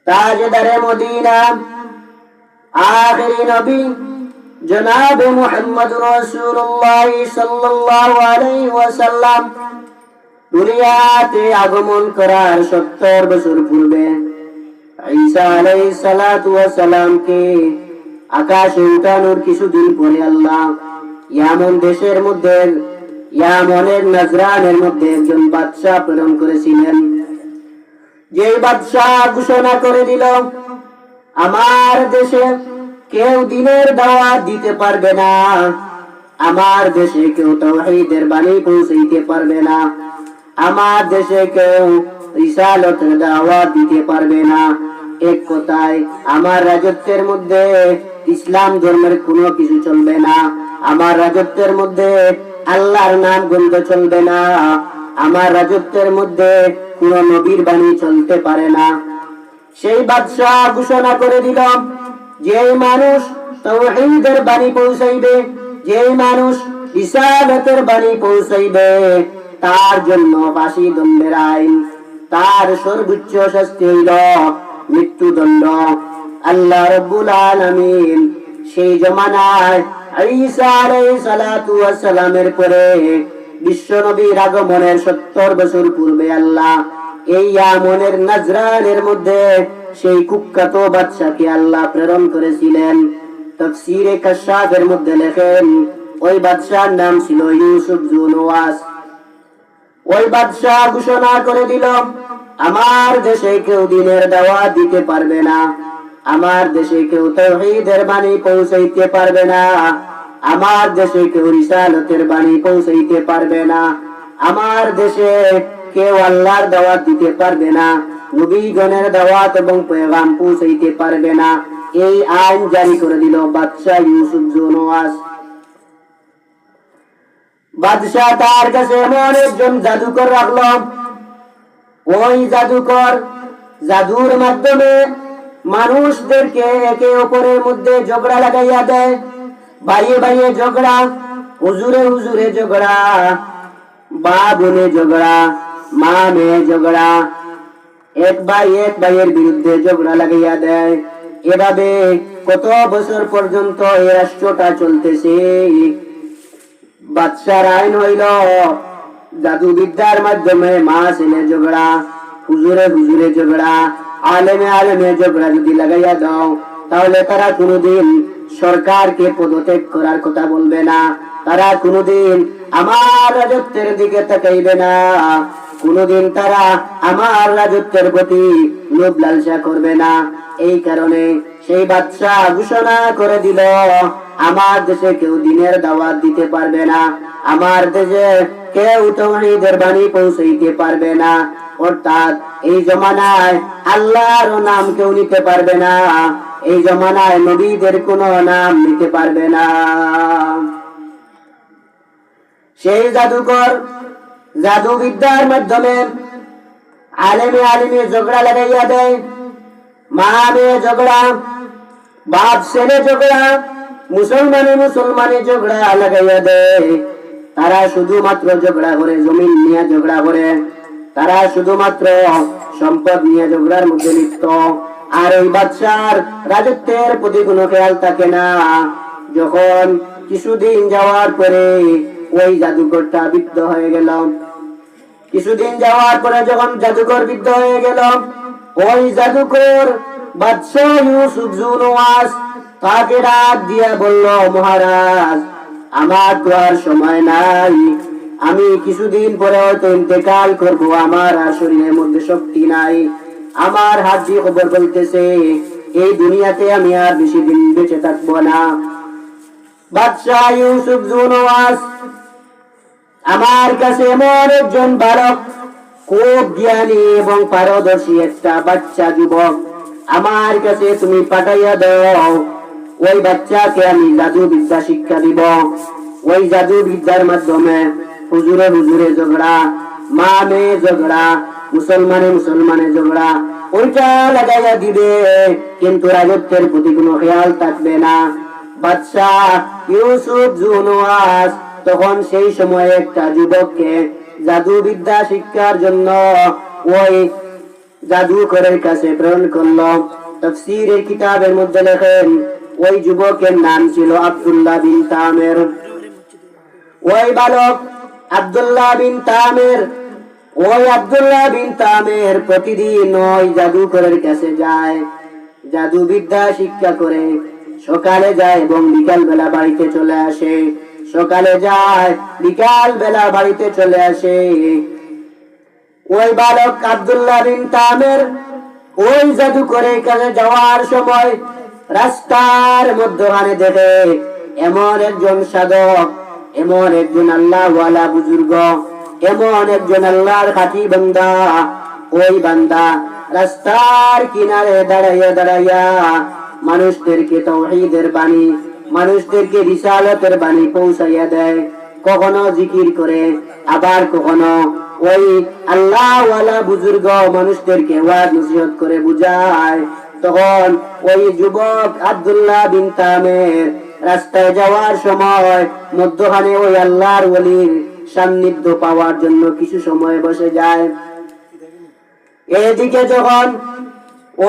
তাজদারে Medina আখিরি নবী জনাব মুহাম্মদ রাসূলুল্লাহ সাল্লাল্লাহু আলাইহি ওয়াসাল্লাম দুনিয়াতে আগমন করার 70 বছর পূর্বে ঈসা আলাইহিস সালাতু ওয়াস সালামকে আকাশে উঠানোর কিছুদিন পরে আল্লাহ ইয়ামন দেশের মধ্যে ইয়ামনের নাজরানের মধ্যে একজন বাদশা প্রেরণ করেছিলেন। যে বাদশা ঘোষণা করে দিল, আমার দেশে কেউ দ্বীনের দাওয়াত দিতে পারবে না, আমার দেশে কেউ তাওহীদের বাণী পৌঁছাইতে পারবে না, আমার দেশে কেউ রিসালাতের দাওয়াত দিতে পারবে না। এক কথায় আমার রাজত্বের মধ্যে ইসলাম ধর্মের কোনো কিছু চলবে না, আমার রাজত্বের মধ্যে আল্লাহর নাম গন্ধ চলবে না, আমার রাজত্বের মধ্যে কোন নবীর বাণী চলতে পারে না। সেই বাদশাহ ঘোষণা করে দিল, যে মানুষ তাওহীদের বাণী পৌঁছাইবে, যে মানুষ রিসালাতের বাণী পৌঁছাইবে, তার জন্য ফাঁসি দণ্ডের আইন, তার সর্বোচ্চ শাস্তি হইল মৃত্যুদণ্ড। আল্লাহ রাব্বুল আলামিন সেই জমানায় ঈসা আলাইহিস সালাতু ওয়াস সালামের পরে বিশ্ব নবীর আগমনের 70 বছর পূর্বে আল্লাহ এই ইয়ামনের নাজরানের মধ্যে সেই কুখ্যাত বাদশাকে আল্লাহ প্রেরণ করেছিলেন। তাফসীরে কাশফের মধ্যে লেখেন, ওই বাদশার নাম ছিল ইউসুফ জুনওয়াস। ওই বাদশা ঘোষণা করে দিল, আমার দেশে কেউ দ্বীনের দাওয়াত দিতে পারবে না, আমার দেশে কেউ তাওহীদের বাণী পৌঁছাইতে পারবে না, আমার দেশে কেউ রিসালাতের বাণী পৌঁছাইতে পারবে না, আমার দেশে কেউ আল্লাহর দাওয়াত দিতে পারবে না, নবীগণের দাওয়াত এবং পেগাম পৌঁছাইতে পারবে না। এই আইন জারি করে দিল বাদশা ইউসুফ জুনওয়াস। বাদশাহ তার কাছে এমন একজন জাদুকর রাখল, ওই জাদুকর জাদুর মাধ্যমে মানুষদেরকে একে অপরের মধ্যে ঝগড়া লাগাইয়া দেয়, ভাইয়ে ভাইয়ে ঝগড়া, হুজুরে হুজুরে ঝগড়া, বা বোনে ঝগড়া, মা মেয়ে ঝগড়া, এক ভাই এক ভাইয়ের বিরুদ্ধে ঝগড়া লাগাইয়া দেয়। এভাবে কত বছর পর্যন্ত এই রাষ্ট্রটা চলতেছে। বাদশার আইন হইল, জাদু বিদ্যার মাধ্যমে মা ছেলে ঝগড়া, হুজুরে হুজুরে ঝগড়া, আলেমে আলেমে ঝগড়া যদি লাগাইয়া দাও, তাহলে তারা কোনোদিন সরকারকে পদত্যাগ করার কথা বলবে না, তারা কোনোদিন আমার রাজত্বের দিকে তাকাইবে না, কোনোদিন তারা আমার রাজত্বের প্রতি লোভ লালসা করবে না। এই কারণে সেই বাদশাহ ঘোষণা করে দিল, আমার দেশে কেউ দ্বীনের দাওয়াত দিতে পারবে না, আমার দেশে কেউ তাওহীদের বাণী পৌঁছাইতে পারবে না। অর্থাৎ এই জমানায় আল্লাহর নাম কেউ নিতে পারবে না, এই জমানায় নবীদের কোনো নাম নিতে পারবে না। সেই জাদুকর জাদু বিদ্যার মাধ্যমে আলেমে আলেমে ঝগড়া লাগাইয়া দেয়, মা মেয়ে ঝগড়া, বাপ ছেলে ঝগড়া, মুসলমানে মুসলমানে ঝগড়া লাগাইয়া দেয়। তারা শুধুমাত্র ঝগড়া করে, জমিন নিয়ে ঝগড়া করে, তারা শুধুমাত্র সম্পদ নিয়ে ঝগড়ার মধ্যে লিপ্ত। আর ওই বাদশার রাজত্বের প্রতি কোনো খেয়াল থাকে না। যখন কিছুদিন যাওয়ার পরে ওই জাদুকরটা বিদ্ধ হয়ে গেল, কিছুদিন যাওয়ার পরে যখন জাদুকর বিদ্ধ হয়ে গেল, ওই জাদুকর বাদশা ইউসুফ জুনওয়াস তাকে ডাক দিয়া বলল, মহারাজ, আমার তো আর সময় নাই, আমি কিছুদিন পরে হয়তো ইন্তেকাল করব, আমার আর শরীরের মধ্যে শক্তি নাই, আমার হাত দিয়ে খবর বলতেছে এই দুনিয়াতে আমি আর বেশি দিন বেঁচে থাকবো না। বাদশা ইউসুফ জুনওয়াস, আমার কাছে এমন একজন বালক, খুব জ্ঞানী এবং পারদর্শী একটা বাচ্চা যুবক আমার কাছে তুমি পাঠাইয়া দাও, ওই বাচ্চাকে আমি জাদু বিদ্যা শিক্ষা দিব। ওই জাদু বিদ্যার মাধ্যমে হুজুরে হুজুরে ঝগড়া, মা মেয়ে ঝগড়া, মুসলমানে মুসলমানে ঝগড়া, ওইটা লাগাইয়া দিবে, কিন্তু রাজত্বের প্রতি কোনো খেয়াল থাকবে না। বাদশা ইউসুফ জুনওয়াস তখন সেই সময় একটা যুবককে জাদু বিদ্যা শিক্ষার জন্য ওই জাদুকরের কাছে প্রেরণ করলো। তাফসীরের কিতাবের মধ্যে লেখেন ওই যুবকের নাম ছিল আব্দুল্লাহ বিন তামির। ওই বালক আব্দুল্লাহ বিন তামির, ওই আব্দুল্লাহ বিন তামির প্রতিদিন ওই জাদুকরের কাছে যায়, জাদুবিদ্যা শিক্ষা করে। সকালে যায় এবং বিকাল বেলা বাড়িতে চলে আসে, সকালে যায় বিকাল বেলা বাড়িতে চলে আসে। ওই বালক আব্দুল্লাহ বিন তামির ওই জাদুকরের কাছে যাওয়ার সময় রাস্তার মধ্যখানে দেখে এমন একজন সাধক, এমন একজন আল্লাহওয়ালা বুজুর্গ, এমন একজন আল্লাহর খাঁটি বান্দা। ওই বান্দা রাস্তার কিনারে দাঁড়াইয়া দাঁড়াইয়া মানুষদেরকে তাওহীদের বাণী, মানুষদেরকে রিসালাতের বাণী পৌঁছাইয়া দেয়। কখনো জিকির করে, আবার কখনো ওই আল্লাহওয়ালা বুজুর্গ মানুষদেরকে ওয়াজ নসিহত করে বুঝায়। তখন ওই যুবক আব্দুল্লাহ বিন তামির রাস্তায় যাওয়ার সময় মধ্যখানে ওই আল্লাহর ওলির সান্নিধ্য পাওয়ার জন্য কিছু সময় বসে যায়। এদিকে যখন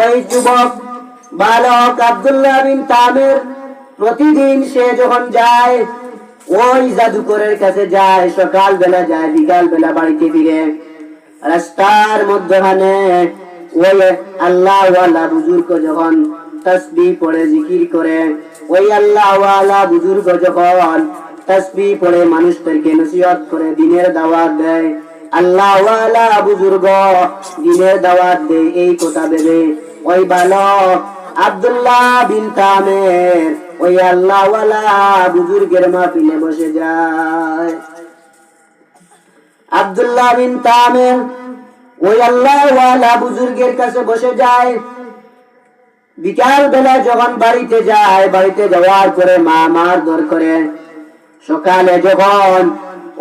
ওই যুবক বালক আব্দুল্লাহ বিন তামির প্রতিদিন সে যখন যায় ওই জাদুকরের কাছে যায়, সকাল বেলা যায় বিকাল বেলা বাড়িতে ফিরে, রাস্তার মধ্যখানে ওই আল্লাহওয়ালা বুজুর্গ যখন তাসবিহ পড়ে জিকির করে, ওই আল্লাহওয়ালা বুজুর্গ যখন তাসবিহ পড়ে মানুষদেরকে নসিহত করে দিনের দাওয়াত দেয়, আল্লাহওয়ালা বুজুর্গ দিনের দাওয়াত দেয়, এই কথা ভেবে ওই বালক আব্দুল্লাহ বিন তামির ওই আল্লাহওয়ালা বুজুর্গের মাহফিলে বসে যায়। আব্দুল্লাহ বিন তামির ওই আল্লাহওয়ালা বুজুর্গের কাছে বসে যায়। বিকাল বেলা যখন বাড়িতে যায়, বাড়িতে যাওয়ার পরে মা মারধর করে। সকালে যখন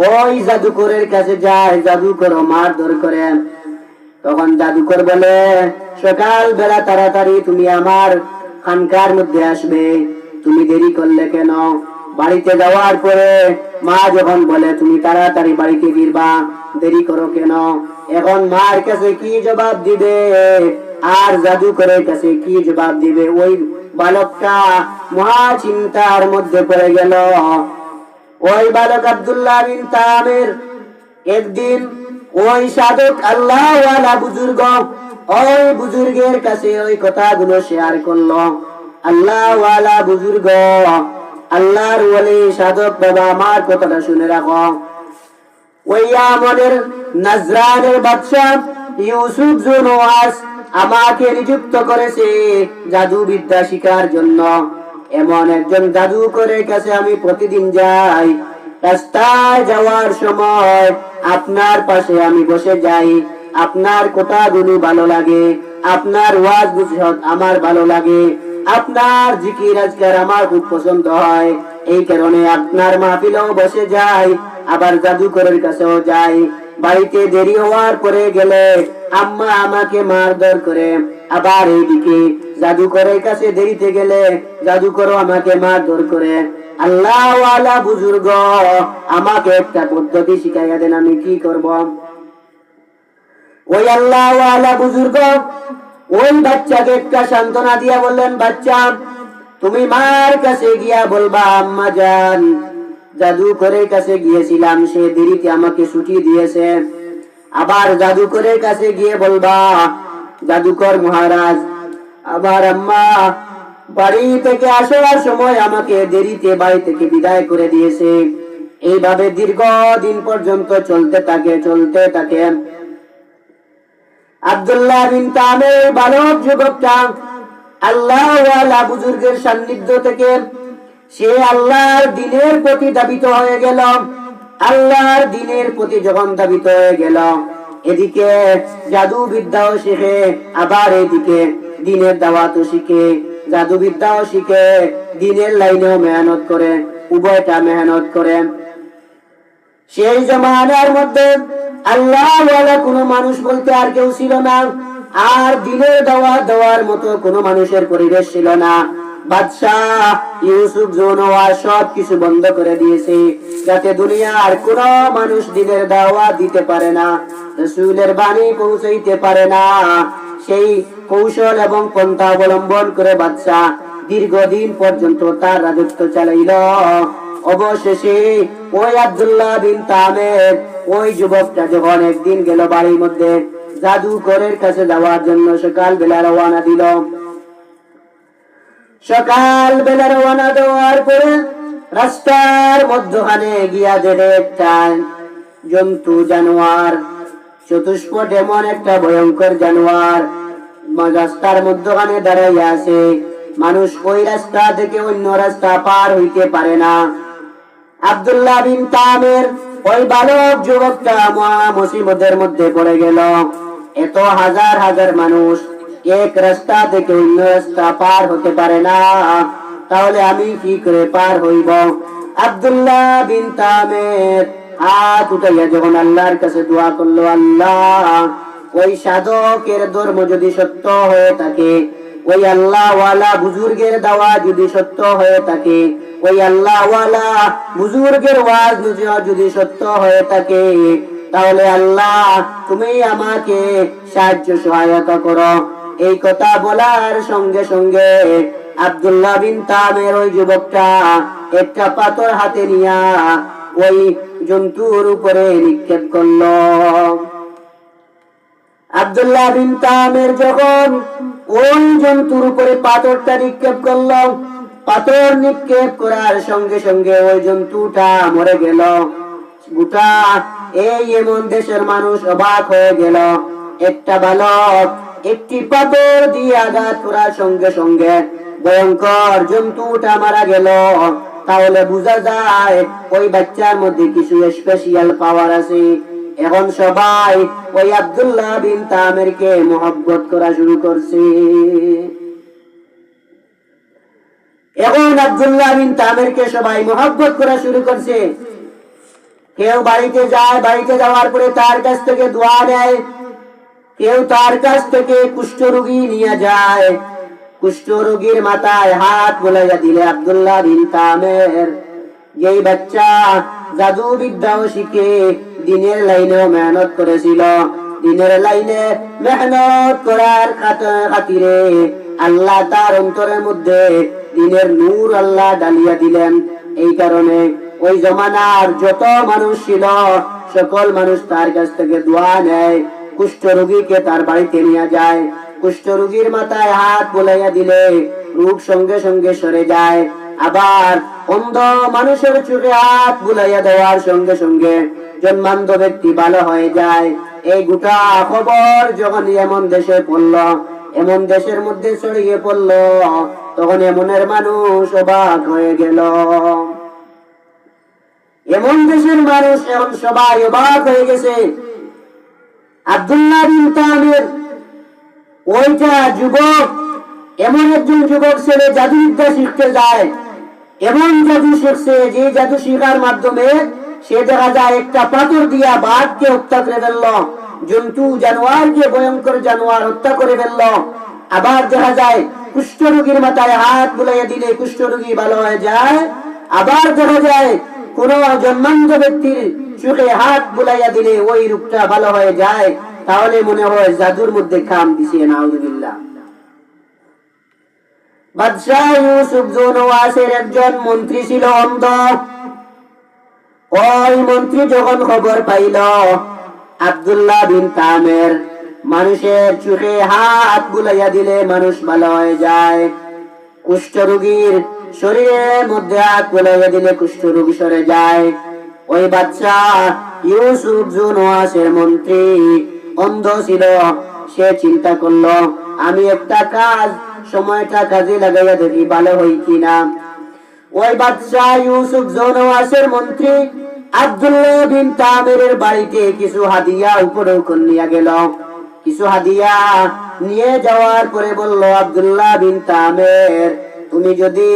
ওই জাদুকরের কাছে যায়, জাদুকর মারধর করে। তখন জাদুকর বলে, সকাল বেলা তাড়াতাড়ি তুমি আমার খানকার মধ্যে আসবে, তুমি দেরি করলে কেন? বাড়িতে যাওয়ার পরে মা যখন বলে তুমি তাড়াতাড়ি বাড়িতে ফিরবা, দেরি করো কেন? এখন মার কাছে কি জবাব দিবে আর জাদুকরের কাছে কি জবাব দিবে? ওই বালকটা মহা চিন্তার মধ্যে পড়ে গেল। ওই বালক আব্দুল্লাহ বিন তামির একদিন ওই সাধক আল্লাহওয়ালা বুজুর্গ, ওই বুজুর্গের কাছে ওই কথাগুলো শেয়ার করলো। আল্লাহওয়ালা বুজুর্গ, আল্লাহর ওলি সাধক বাবা, আমার কথাটা শুনে রাখো। ওই আমাদের নাজরানের বাদশা ইউসুফ জুনওয়াস আমাকে নিযুক্ত করেছে জাদু বিদ্যা শিখার জন্য। এমন একজন জাদুকরের কাছে আমি প্রতিদিন যাই। রাস্তায় যাওয়ার সময় আপনার পাশে আমি বসে যাই, আপনার কথাগুলো ভালো লাগে, আপনার ওয়াজ নসিহত আমার ভালো লাগে, আপনার জিকির আজকার আমার খুব পছন্দ হয়। এই কারণে আপনার মাহফিলেও বসে যাই, আবার জাদুকরের কাছেও যাই। বাড়িতে দেরি হওয়ার পরে গেলে আম্মা আমাকে মারধর করে, আবার এইদিকে জাদুকরের কাছে দেরিতে গেলে জাদুকরও আমাকে মারধর করে। আল্লাহওয়ালা বুজুর্গ, আমাকে একটা পদ্ধতি শিখাইয়া দেন, আমি কি করব? ওই আল্লাহওয়ালা বুজুর্গ ওই বাচ্চাকে একটা সান্ত্বনা দিয়া বললেন, বাচ্চা তুমি মার কাছে গিয়া বলবা, আম্মা জান জাদুকরের কাছে গিয়েছিলাম, সে দেরিতে আমাকে ছুটি দিয়েছে। আবার জাদুকরের কাছে গিয়ে বলবা, জাদুকর মহারাজ আবার আম্মা বাড়ি থেকে আসার সময় আমাকে দেরিতে বাড়ি থেকে বিদায় করে দিয়েছে। এইভাবে দীর্ঘদিন পর্যন্ত চলতে থাকে। আব্দুল্লাহ বিন তামির বালক যুবকটা আল্লাহওয়ালা বুজুর্গের সান্নিধ্য থেকে সে আল্লাহর দ্বীনের প্রতি ধাবিত হয়ে গেল। আল্লাহর দ্বীনের প্রতি যখন ধাবিত হয়ে গেল, এদিকে জাদু বিদ্যাও শিখে, আবার এদিকে দ্বীনের দাওয়াতও শিখে, জাদু বিদ্যাও শিখে, দ্বীনের লাইনেও মেহনত করে, উভয়টা মেহনত করে। সেই জমানার মধ্যে আল্লাহওয়ালা কোনো মানুষ বলতে আর কেউ ছিল না, আর দ্বীনের দাওয়াত দেওয়ার মতো কোনো মানুষের পরিবেশ ছিল না। বাদশাহ ইউসুফ জুনওয়াস সব কিছু বন্ধ করে দিয়েছে, যাতে দুনিয়ার কোন মানুষ দ্বীনের দাওয়াত দিতে পারে না, রাসূলের বাণী পৌঁছাইতে পারে না। সেই কৌশল এবং পন্থা অবলম্বন করে বাদশা দীর্ঘদিন পর্যন্ত তার রাজত্ব চালাইল। অবশেষে ওই আব্দুল্লাহ বিন তামের ওই যুবকটা যখন একদিন গেল বাড়ির মধ্যে জাদুকরের কাছে যাওয়ার জন্য সকাল বেলা রওনা দিল। সকাল বেলা রওনা দেওয়ার পরে রাস্তার মধ্যখানে গিয়া দেখে একটা জন্তু জানোয়ার, চতুষ্পট এমন একটা ভয়ঙ্কর জানোয়ার রাস্তার মধ্যখানে দাঁড়াইয়া আছে। মানুষ ওই রাস্তা থেকে অন্য রাস্তা পার হইতে পারে না। আব্দুল্লাহ বিন তামের ওই বালক যুবকটা মহা মুসিবতের মধ্যে পড়ে গেল। এত হাজার হাজার মানুষ এক রাস্তা থেকে অন্য রাস্তা পার হতে পারে না, তাহলে আমি কি করে পার হইব? আব্দুল্লাহ বিন তামের হাত উঠাইয়া যখন আল্লাহর কাছে দোয়া করলো, আল্লাহ ওই সাধকের ধর্ম যদি সত্য হয়ে থাকে, ওই আল্লাহ ওয়ালা বুজুর্গের দাওয়া যদি সত্য হয়ে থাকে, ওই আল্লাহ ওয়ালা বুজুর্গের ওয়াজ যদি সত্য হয়ে থাকে, তাহলে আল্লাহ তুমি আমাকে সাহায্য সহায়তা করো। এই কথা বলার সঙ্গে সঙ্গে আব্দুল্লাহ বিন তামের ওই যুবকটা একটা পাথর হাতে নিয়া ওই জন্তুর উপরে নিক্ষেপ করলো। আব্দুল্লাহ বিন তামের যখন ওই জন্তুর উপরে পাথরটা নিক্ষেপ করলো, পাথর নিক্ষেপ করার সঙ্গে সঙ্গে ওই জন্তুটা মরে গেল। গোটা এই এমন দেশের মানুষ অবাক হয়ে গেল। একটা বালক একটি পাথর দিয়ে আঘাত করার সঙ্গে সঙ্গে ভয়ঙ্কর জন্তুটা মারা গেল। তাহলে বোঝা যায় ওই বাচ্চার মধ্যে কিছু স্পেশাল পাওয়ার আছে। এখন সবাই ওই আব্দুল্লাহ বিন তামেরকে মহব্বত করা শুরু করছে। এখন আব্দুল্লাহ বিন তামেরকে সবাই মহব্বত করা শুরু করছে। কেউ বাড়িতে যায়, বাড়িতে যাওয়ার পরে তার কাছ থেকে দোয়া নেয়। কেউ তার কাছ থেকে কুষ্ঠরোগী নিয়ে যায়, কুষ্ঠরোগীর মাথায় হাত বোলাইয়া দিলে আব্দুল্লাহ বিন তামের যেই বাচ্চা জাদু বিদ্যাও শিখে দিনের লাইনেও মেহনত করেছিল, দিনের লাইনে মেহনত করার খাতিরে আল্লাহ তার অন্তরের মধ্যে দিনের নূর আল্লাহ ডালিয়া দিলেন। এই কারণে ওই জমানার যত মানুষ ছিল সকল মানুষ তার কাছ থেকে দোয়া নেয়। কুষ্ঠরোগীকে তার বাড়িতে নিয়ে যায়, কুষ্ঠরোগীর মাথায় হাত বোলাইয়া দিলে রোগ সঙ্গে সঙ্গে সরে যায়। আবার অন্ধ মানুষের চোখে হাত বুলাইয়া দেওয়ার সঙ্গে সঙ্গে জন্মান্ধ ব্যক্তি ভালো হয়ে যায়। এই গোটা খবর যখন এমন দেশে পড়ল, এমন দেশের মধ্যে ছড়িয়ে পড়ল, তখন এমনের মানুষ অবাক হয়ে গেল। এমন দেশের মানুষ এখন সবাই অবাক হয়ে গেছে। আব্দুল্লাহ বিন তামের ওইটা যুবক, এমন একজন যুবক ছেলে জাদুবিদ্যা শিখতে যায়। এমন জাদু শিখছে যে জাদু শিখার মাধ্যমে সে দেখা যায় একটা পাথর দিয়া বাঘকে হত্যা করে ফেলল, জন্তু জানোয়ারকে, ভয়ঙ্কর জানোয়ার হত্যা করে ফেলল। আবার দেখা যায় কুষ্ঠরোগীর মাথায় হাত বুলাইয়া দিলে কুষ্ঠরোগী ভালো হয়ে যায়। আবার দেখা যায় কোন জন্মান্ধ ব্যক্তির চোখে হাত বুলাইয়া দিলে ওই রোগটা ভালো হয়ে যায়। তাহলে মনে হয় জাদুর মধ্যে কাম দিছে। নাউযুবিল্লাহ। বাদশাহ ইউসুফ জুনওয়াসের একজন মন্ত্রী ছিল অন্ধ। ওই মন্ত্রী যখন খবর পাইল আব্দুল্লাহ বিন তামের মানুষের চোখে হাত বুলাইয়া দিলে মানুষ ভালো হয়ে যায়, কুষ্ঠরোগীর শরীরের মধ্যে হাত বুলাইয়া দিলে কুষ্ঠরোগী সরে যায়, ওই বাচ্চা ইউসুফ জুনওয়াসের মন্ত্রী অন্ধ ছিল। সে চিন্তা করলো আমি একটা কাজ, সময়টা কাজে লাগাইয়া দেখি ভালো হই কিনা। ওই বাদশাহ ইউসুফ জুনওয়াসের মন্ত্রী আব্দুল্লাহ বিন তামেরের বাড়িতে কিছু হাদিয়া উপঢৌকন নিয়ে গেল। কিছু হাদিয়া নিয়ে যাওয়ার পরে বলল, আব্দুল্লাহ বিন তামের, তুমি যদি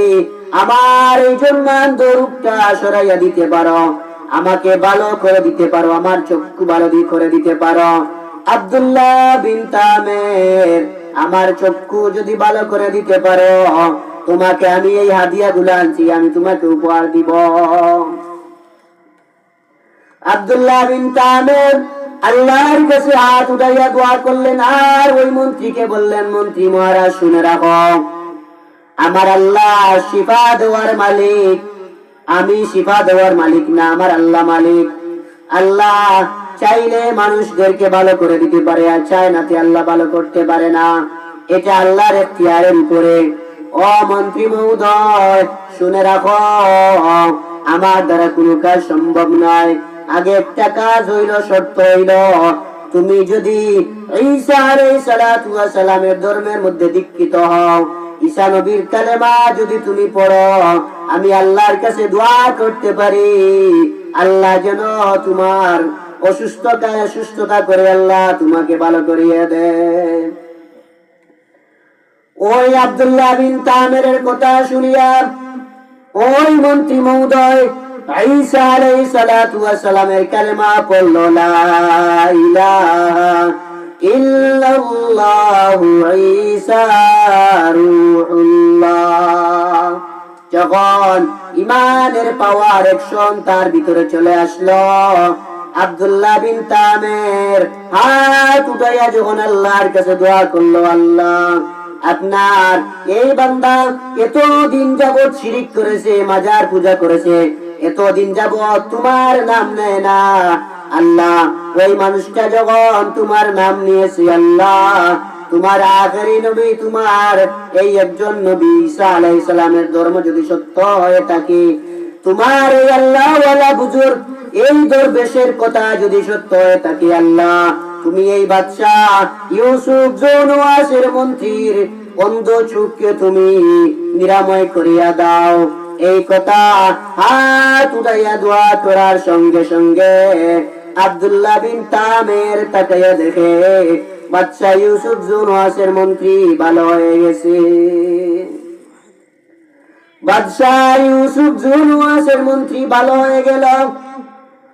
আমার এই জন্মান্ধ রূপটা সরাইয়া দিতে পারো, আমাকে ভালো করে দিতে পারো, আমার চক্ষু ভালো করে দিতে পারো, আব্দুল্লাহ বিন তামের, আমার চক্ষু যদি ভালো করে দিতে পারো, তোমাকে আমি এই হাদিয়া গুলো আনছি, আমি তোমাকে উপহার দিব। আব্দুল্লাহ বিন তামের আল্লাহর কাছে হাত উঠাইয়া দোয়া করলেন, আর ওই মন্ত্রীকে বললেন, মন্ত্রী মহারাজ শুনে রাখো, আমার আল্লাহ শিফা দেওয়ার মালিক, আমি শিফা দেওয়ার মালিক না, আমার আল্লাহ মালিক। আল্লাহ চাইলে মানুষদেরকে ভালো করে দিতে পারে, আর চায় না আল্লাহ ভালো করতে পারে না, এটা আল্লাহর এখতিয়ারের উপরে। ও মন্ত্রী মহোদয় শুনে রাখো, আমার দ্বারা কোনো কাজ সম্ভব নয়। আগে একটা কাজ হইল, শর্ত হইল, তুমি যদি ঈসা আলাইহিস সালাতু ওয়াস সালামের ধর্মের মধ্যে দীক্ষিত হও, ঈসা নবীর কালেমা যদি তুমি পড়ো, আমি আল্লাহর কাছে দোয়া করতে পারি, আল্লাহ যেন তোমার অসুস্থতায় সুস্থতা করে আল্লাহ তোমাকে ভালো করিয়ে দেয়। ওই আব্দুল্লাহ বিন তামিরের কথা শুনিয়া ওই মন্ত্রী মহোদয় ঈসা আলাইহিস সালাতু ওয়াস সালামের কালেমা পড়ল, লা ইলাহা ইল্লাল্লাহু ঈসা রূহুল্লাহ। যখন ইমানের পাওয়ার অ্যাকশন তার ভিতরে চলে আসলো, আব্দুল্লাহ বিন তামির হাত উঠাইয়া যখন আল্লাহর কাছে দোয়া করলো, আল্লাহ আপনার এই বান্দা এতদিন যাবৎ শিরিক করেছে, মাজার পূজা করেছে, এতদিন যাবৎ তোমার নাম নেয় না, আল্লাহ ওই মানুষটা যখন তোমার নাম নিয়েছে, আল্লাহ তোমার আখেরি নবী, তোমার এই একজন নবী ঈসা আলাইহিস সালামের ধর্ম যদি সত্য হয়ে থাকে, তোমার এই আল্লাহ ওয়ালা বুজুর্গ এই দরবেশের কথা যদি সত্য হয়ে থাকে, আল্লাহ তুমি এই বাদশাহ ইউসুফ জোনওয়াসের মন্ত্রীর অন্ধ চোখকে তুমি নিরাময় করিয়া দাও। এই কথা হাত উঠাইয়া দোয়া করার সঙ্গে সঙ্গে আব্দুল্লাহ বিন তামির তাকাইয়া দেখে বাদশাহ ইউসুফ জোনওয়াসের মন্ত্রী ভালো হয়ে গেছে। বাদশাহ ইউসুফ জোনওয়াসের মন্ত্রী ভালো হয়ে গেল।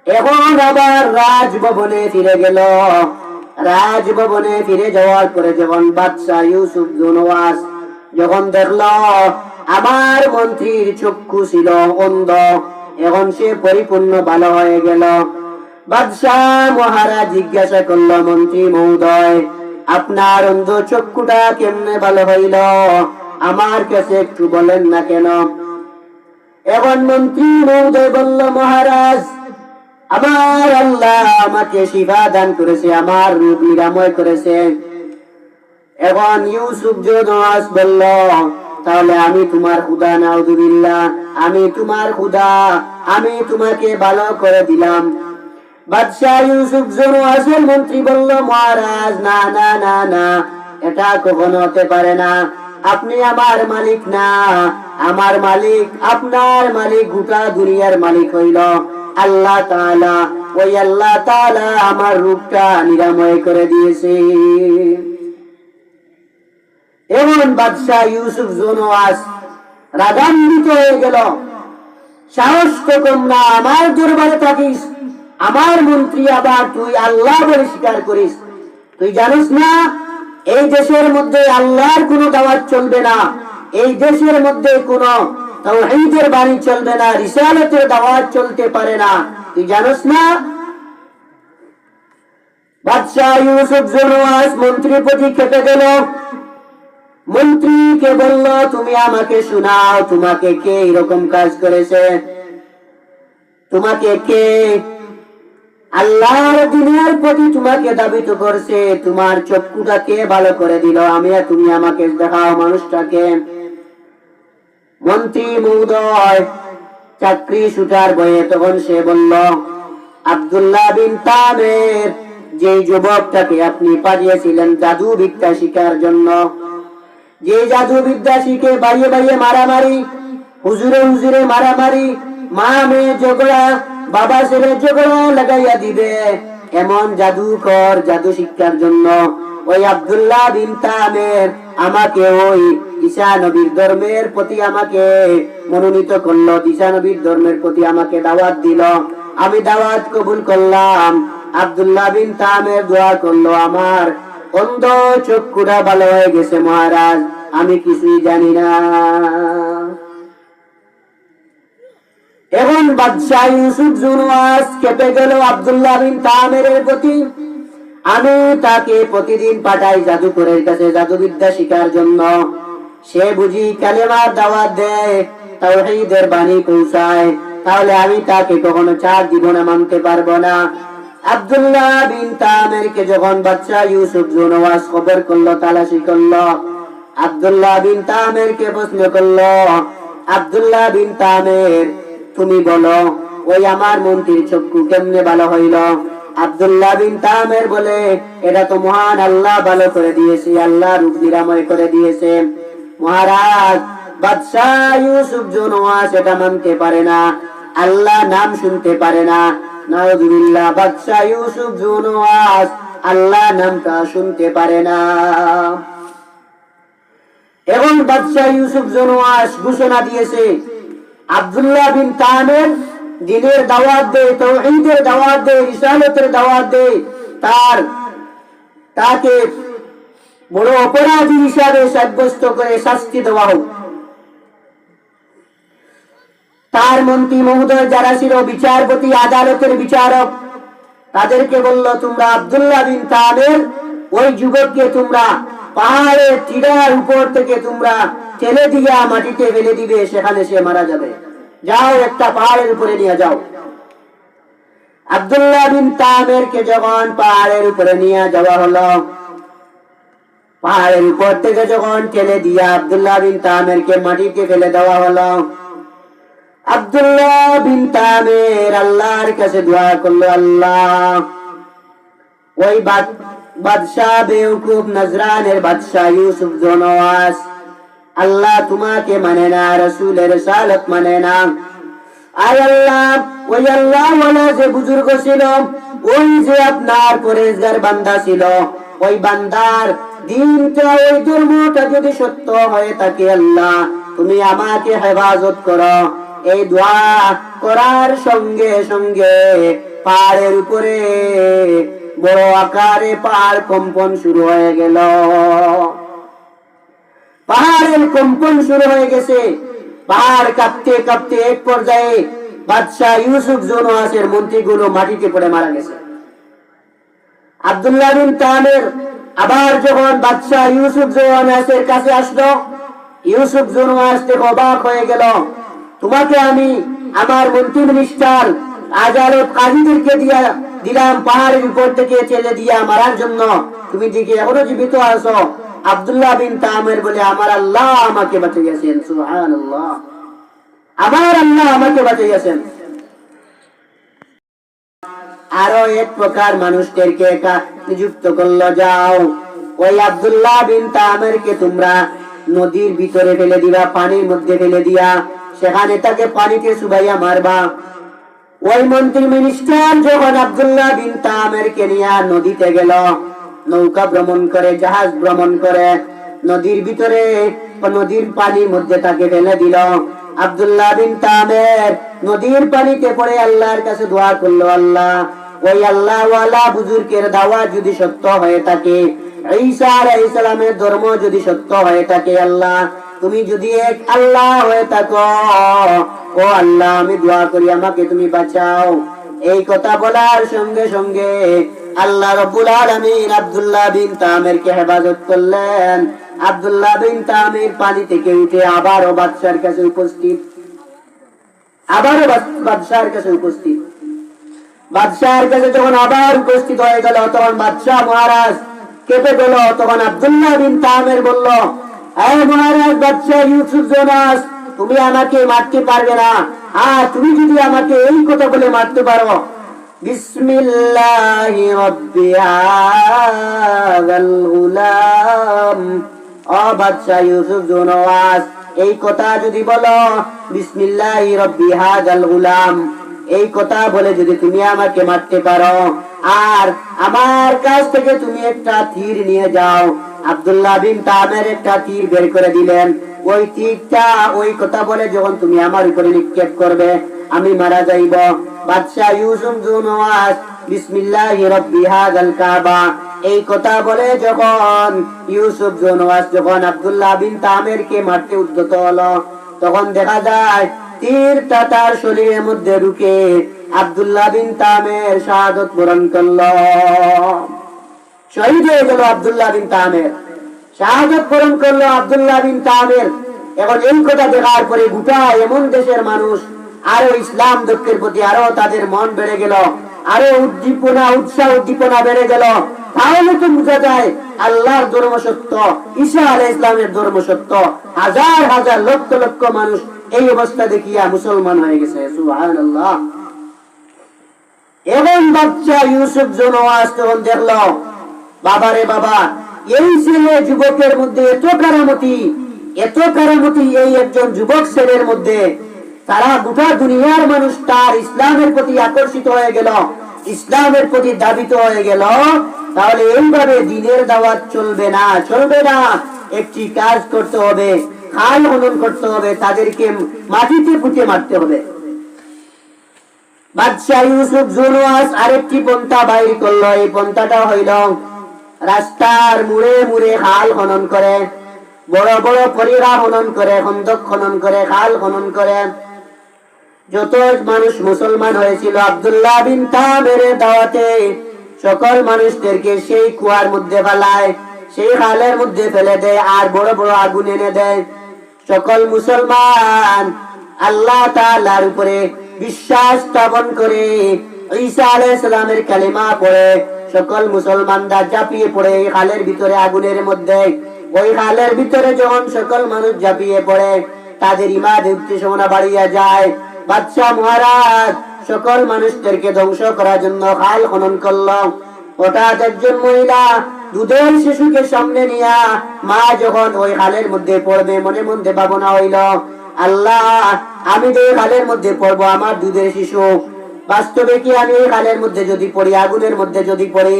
এখন আবার রাজভবনে ফিরে গেল। রাজভবনে ফিরে যাওয়ার পরে যখন বাদশাহ ইউসুফ জোনওয়াস যখন দেখল আমার মন্ত্রীর চক্ষু ছিল অন্ধ, এখন সে পরিপূর্ণ ভালো হয়ে গেল, বাদশাহ মহারাজ জিজ্ঞাসা করল, মন্ত্রী মহোদয় আপনার অন্ধ চক্ষুটা কেমনে ভালো হইল, আমার কাছে একটু বলেন না কেন? এখন মন্ত্রী মহোদয় বলল, মহারাজ আমার আল্লাহ আমাকে শিফা দান করেছে, আমার রোগ নিরাময় করেছে। এখন ইউসুফ জোনওয়াস বলল, তাহলে আমি তোমার খুদা, নাউযুবিল্লাহ, আমি তোমার খুদা, আমি তোমাকে ভালো করে দিলাম। বাদশাহ ইউসুফ জোনওয়াসের মন্ত্রী বলল, মহারাজ না না না না, এটা কখনো হতে পারে না, আপনি আমার মালিক না, আমার মালিক, আপনার মালিক গোটা দুনিয়ার মালিক হইল আল্লাহ তাআলা। ওই আল্লাহ তাআলা আমার রোগটা নিরাময় করে দিয়েছে। এমন বাদশাহ ইউসুফ জোনওয়াস রাগান্বিত হয়ে গেল, সাহস তো কম না, আমার দরবারে থাকিস, আমার মন্ত্রী, আবার তুই আল্লাহ বলে স্বীকার করিস? তুই জানিস না এই দেশের মধ্যে আল্লাহর কোনো দাওয়াত চলবে না, এই দেশের মধ্যে কোনো তাওহীদের বাণী চলবে না, রিসালাতের দাওয়াত চলতে পারে না, তুই জানিস না? বাদশাহ ইউসুফ জোনওয়াস মন্ত্রীর প্রতি খেপে গেল। মন্ত্রীকে বলল, তুমি আমাকে শোনাও, তোমাকে কে এরকম কাজ করেছে? তোমাকে কে আল্লাহর দুনিয়ার প্রতি তোমাকে দাবিত করছে? তোমার চক্ষুটা কে ভালো করে দিল? তুমি আমাকে দেখাও মানুষটাকে। মন্ত্রী মহোদয় চাকরি ছুটার ভয়ে তখন সে বলল, আব্দুল্লাহ বিন তামির, যে যুবকটাকে আপনি পাঠিয়েছিলেন জাদু বিদ্যা শিখার জন্য, যে জাদু বিদ্যা শিখে বাইয়ে বাইয়ে মারামারি, হুজুরে হুজুরে মারামারি, মা মেয়ে ঝগড়া, বাবা ছেলে ঝগড়া লাগাইয়া দিবে, এমন জাদুকর জাদু শিক্ষার জন্য ওই আব্দুল্লাহ বিন তামির আমাকে ওই ঈসা নবীর ধর্মের প্রতি আমাকে মনোনীত করলো, ঈসা নবীর ধর্মের প্রতি আমাকে দাওয়াত দিল, আমি দাওয়াত কবুল করলাম। আব্দুল্লাহ বিন তামির দোয়া করলো, আমার অন্ধ চক্ষুটা ভালো হয়ে গেছে মহারাজ, আমি কিছুই জানি না। এখন বাদশাহ ইউসুফ জুনওয়াস কেঁপে গেল আব্দুল্লাহ বিন তামেরের প্রতি। আমি তাকে প্রতিদিন পাঠাই জাদুকরের কাছে জাদুবিদ্যা শিখার জন্য, সে বুঝি কালেমার দাওয়াত দেয়, তাওহীদের বাণী পৌঁছায়, তাহলে আমি তাকে কখনো ছাড় দিব না, মানতে পারবো না। আব্দুল্লাহ বিন তামেরকে যখন বাদশাহ ইউসুফ জুনওয়াস খবর করলো, তালাশি করলো, আব্দুল্লাহ বিন তামেরকে প্রশ্ন করলো, আব্দুল্লাহ বিন তামের, তুমি বলো ওই আমার মন্ত্রীর চক্ষু কেমনে ভালো হইল? আব্দুল্লাহ বিন তামের বলে, এটা তো মহান আল্লাহ ভালো করে দিয়েছে, আল্লাহ রূপ নিরাময় করে দিয়েছে। মহারাজ, বাদশাহ ইউসুফ জুনওয়াস এটা মানতে পারে না, আল্লাহ নাম শুনতে পারে না। নাউযুবিল্লাহ, বাদশাহ ইউসুফ জুনওয়াস আল্লাহ নামটা শুনতে পারে না। এখন বাদশাহ ইউসুফ জুনওয়াস ঘোষণা দিয়েছে, আব্দুল্লাহ বিন তামের দ্বীনের দাওয়াত দেয়, তাওহীদের দাওয়াত দেয়, রিসালাতের দাওয়াত দেয়, তাকে বড় অপরাধী হিসাবে সাব্যস্ত করে শাস্তি দেওয়া হোক। তার মন্ত্রী মহোদয় যারা ছিল, বিচারপতি, আদালতের বিচারক, তাদেরকে বলল, তোমরা আব্দুল্লাহ বিন তামের ওই যুবককে তোমরা পাহাড়ের টিলার উপর থেকে তোমরা ঠেলে দিয়া মাটিতে ফেলে দিবে, সেখানে সে মারা যাবে। যাও, একটা পাহাড়ের উপরে নিয়ে যাও। আব্দুল্লাহ বিন তামেরকে যখন পাহাড়ের উপরে নিয়ে যাওয়া হলো, পাহাড়ের উপর থেকে যখন ঠেলে দিয়া আব্দুল্লাহ বিন তামেরকে মাটিতে ফেলে দেওয়া হলো, আব্দুল্লাহ বিন তামের আল্লাহর কাছে দোয়া করলো, আল্লাহ, ওই বাদশাহ বেওকুফ নজরানের বাদশাহ ইউসুফ জুনওয়াস আল্লাহ তোমাকে মানে না, রাসূলের রিসালাত মানে না। আয় আল্লাহ, ওই আল্লাহ ওয়ালা যে বুজুর্গ ছিল, ওই যে আপনার পরেজগার বান্দা ছিল, ওই বান্দার দিনটা, ওই ধর্মটা যদি সত্য হয়ে থাকে, আল্লাহ তুমি আমাকে হেফাজত করো। এই দোয়া করার সঙ্গে সঙ্গে পাহাড়ের উপরে বড় আকারে পাহাড় কম্পন শুরু হয়ে গেল। পাহাড়ের কম্পন শুরু হয়ে গেছে, পাহাড় কাঁপতে কাঁপতে এক পর্যায়ে বাদশাহ ইউসুফ জুনওয়াসের মন্ত্রীগুলো মাটিতে পড়ে মারা গেছে। আব্দুল্লাহ বিন তামের আবার যখন বাদশাহ ইউসুফ জুনওয়াসের কাছে আসলো, ইউসুফ জুনওয়াস দেখে অবাক হয়ে গেল, তোমাকে আমি আমার মন্ত্রী মিনিস্টার আদালত কাজীদেরকে দিলাম পাহাড়ের উপর থেকে ছেলে দিয়া মারার জন্য, তুমি দিকে এখনো জীবিত আছো। আব্দুল্লাহ বিন তামের বলে, আমার আল্লাহ আমাকে বাঁচিয়েছেন, সুবহানাল্লাহ, আমার আল্লাহ আমাকে বাঁচিয়েছেন। আরো এক প্রকার মানুষদেরকে নিযুক্ত করলো, যাও ওই আব্দুল্লাহ বিন তামেরকে তোমরা নদীর ভিতরে ফেলে দিবা, পানির মধ্যে ফেলে দিয়া সেখানে তাকে পানিতে চুবাইয়া মারবা। ওই মন্ত্রী মিনিস্টার যখন আব্দুল্লাহ বিন তামেরকে নিয়ে নদীতে গেল, নৌকা ভ্রমণ করে, জাহাজ ভ্রমণ করে, নদীর ভিতরে নদীর পানির মধ্যে তাকে ফেলে দিল। আব্দুল্লাহ বিন তামের নদীর পানিতে পড়ে আল্লাহর কাছে দোয়া করলো, আল্লাহ, ওই আল্লাহ ওয়ালা বুজুর্গের দাওয়াত যদি সত্য হয়ে থাকে, ঈসা আলাইহিস সালামের ধর্ম যদি সত্য হয়ে থাকে, আল্লাহ তুমি যদি এক আল্লাহ হয়ে থাকো, ও আল্লাহ আমি দোয়া করি আমাকে তুমি বাঁচাও। এই কথা বলার সঙ্গে সঙ্গে আল্লাহ রাব্বুল আলামিন আব্দুল্লাহ বিন তামেরকে হেফাজত করলেন। আব্দুল্লাহ বিন তামের পানি থেকে উঠে আবারও বাদশার কাছে উপস্থিত, বাদশার কাছে যখন আবার উপস্থিত হয়ে গেল, তখন বাদশাহ মহারাজ কেঁপে গেল। তখন আব্দুল্লাহ বিন তামের বলল, এই মহারাজ বাদশাহ ইউসুফ জুনওয়াস, তুমি আমাকে মারতে পারবে না, আর তুমি যদি আমাকে এই কথা বলে মারতে পারো, বিসমিল্লাহি রাব্বি হাযাল গুলাম, ও বাদশাহ ইউসুফ জুনওয়াস, এই কথা যদি বলো, বিসমিল্লাহি রাব্বি হাযাল গুলাম, এই কথা বলে যদি তুমি আমাকে মারতে পারো, আর আমার কাছ থেকে তুমি একটা তীর নিয়ে যাও। আব্দুল্লাহ বিন তামের একটা তীর বের করে দিলেন। ওই তীরটা ওই কথা বলে যখন তুমি আমার উপরে নিক্ষেপ করবে, আমি মারা যাইব। বাদশাহ ইউসুফ জুনওয়াস বিসমিল্লাহি রাব্বি হাযাল কাবা, এই কথা বলে যখন ইউসুফ জুনওয়াস যখন আব্দুল্লাহ বিন তামেরকে মারতে উদ্যত হলো, তখন দেখা যায় তীরটা তার শরীরের মধ্যে ঢুকে আব্দুল্লাহ বিন তামের শাহাদাত বরণ করলো। শহীদ হয়ে গেল আব্দুল্লাহ বিন তামের, শাহাদাত বরণ করলো আব্দুল্লাহ বিন তামের। এখন এই কথা দেখার পরে গোটা এমন দেশের মানুষ আরো ইসলাম দক্ষের প্রতি আরো তাদের মন বেড়ে গেল, আরো উৎসাহ উদ্দীপনা বেড়ে গেল। তাহলে তো বোঝা যায় আল্লাহর ধর্ম সত্য, ঈসা আলাইহিস ইসলামের ধর্ম সত্য। হাজার হাজার লক্ষ লক্ষ মানুষ এই অবস্থা দেখিয়া মুসলমান হয়ে গেছে। সুবহানাল্লাহ। এবং বাচ্চা ইউসুফ জনওয়াজ তখন দেখলো, বাবারে বাবা, এই ছেলে যুবকের মধ্যে এত কারামতি এই একজন যুবক ছেলের মধ্যে, তারা গোটা দুনিয়ার মানুষ তার ইসলামের প্রতি আকর্ষিত হয়ে গেল, ইসলামের প্রতি দাবিত হয়ে গেল। তাহলে এইভাবে দিনের দাওয়াত চলবে না। একটি কাজ করতে হবে, খাল খনন করতে হবে, তাদেরকে মাটিতে পুঁতে মারতে হবে। বাদশাহ ইউসুফ জুনওয়াজ আরেকটি পন্থা বাইর করলো। এই পন্থাটা হইল রাস্তার মুড়ে মুড়ে খাল খনন করে, বড় বড় পরিখা খনন করে, খন্দক খনন করে, খাল খনন করে। যত মানুষ মুসলমান হয়েছিল আব্দুল্লাহ বিন তামের দাওয়াতে, সকল মানুষদেরকে সেই কুয়ার মধ্যে ফেলায়, সেই খালের মধ্যে ফেলে দেয়, আর বড় বড় আগুন এনে দেয়। সকল মুসলমান আল্লাহ তাআলার উপরে বিশ্বাস স্থাপন করে ঈসা আলাইহিস সালামের কালিমা পড়ে সকল মুসলমানরা ঝাঁপিয়ে পড়ে এই খালের ভিতরে, আগুনের মধ্যে। ওই খালের ভিতরে যখন সকল মানুষ ঝাঁপিয়ে পড়ে, তাদের ইমানের উত্তেজনা বাড়িয়া যায়। বাদশাহ মহারাজ সকল মানুষদেরকে ধ্বংস করার জন্য খাল খনন করলো। হঠাৎ একজন মহিলা দুধের শিশুকে সামনে নিয়া, মা যখন ওই খালের মধ্যে পড়বে, মনে মধ্যে ভাবনা হইল, আল্লাহ, আমি যে খালের মধ্যে পড়বো, আমার দুধের শিশু, বাস্তবে কি আমি এই খালের মধ্যে যদি পড়ি, আগুনের মধ্যে যদি পড়ি,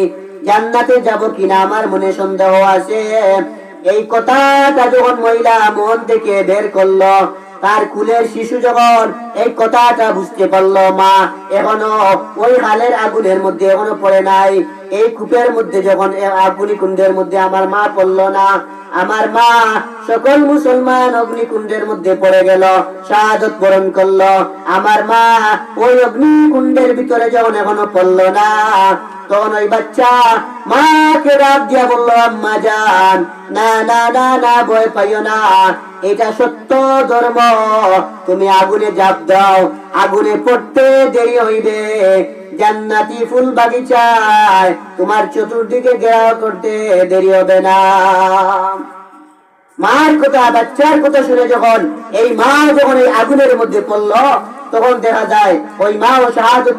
জান্নাতে যাব কিনা আমার মনে সন্দেহ আছে। এই কথাটা যখন মহিলা মন থেকে বের করলো, তার কুলের শিশু যখন এই কথাটা বুঝতে পারলো, মা এখনো ওই খালের আগুনের মধ্যে এখনো পড়ে নাই, এই কূপের মধ্যে যখন অগ্নিকুণ্ডের মধ্যে আমার মা পড়লো না, আমার মা সকল মুসলমান অগ্নিকুণ্ডের মধ্যে পড়ে গেল, শাহাদাত বরণ করলো। আমার মা ওই অগ্নিকুণ্ডের ভিতরে যখন এখনো পড়লো না, তখন ওই বাচ্চা মাকে ডাক দিয়া বললো, আম্মা জান, না না না না, ভয় পাইও না, এটা সত্য ধর্ম, তুমি আগুনে ঝাঁপ দাও, আগুনে পড়তে দেরি হইবে, জান্নাতি ফুল বাগিচায় তোমার চতুর্দিকে ঘেরাও করতে দেরি হবে না। মার কথা, বাচ্চার কথা শুনে যখন এই মা যখন এই আগুনের মধ্যে পড়লো, তখন দেখা যায় ওই মা ও শাহাদাত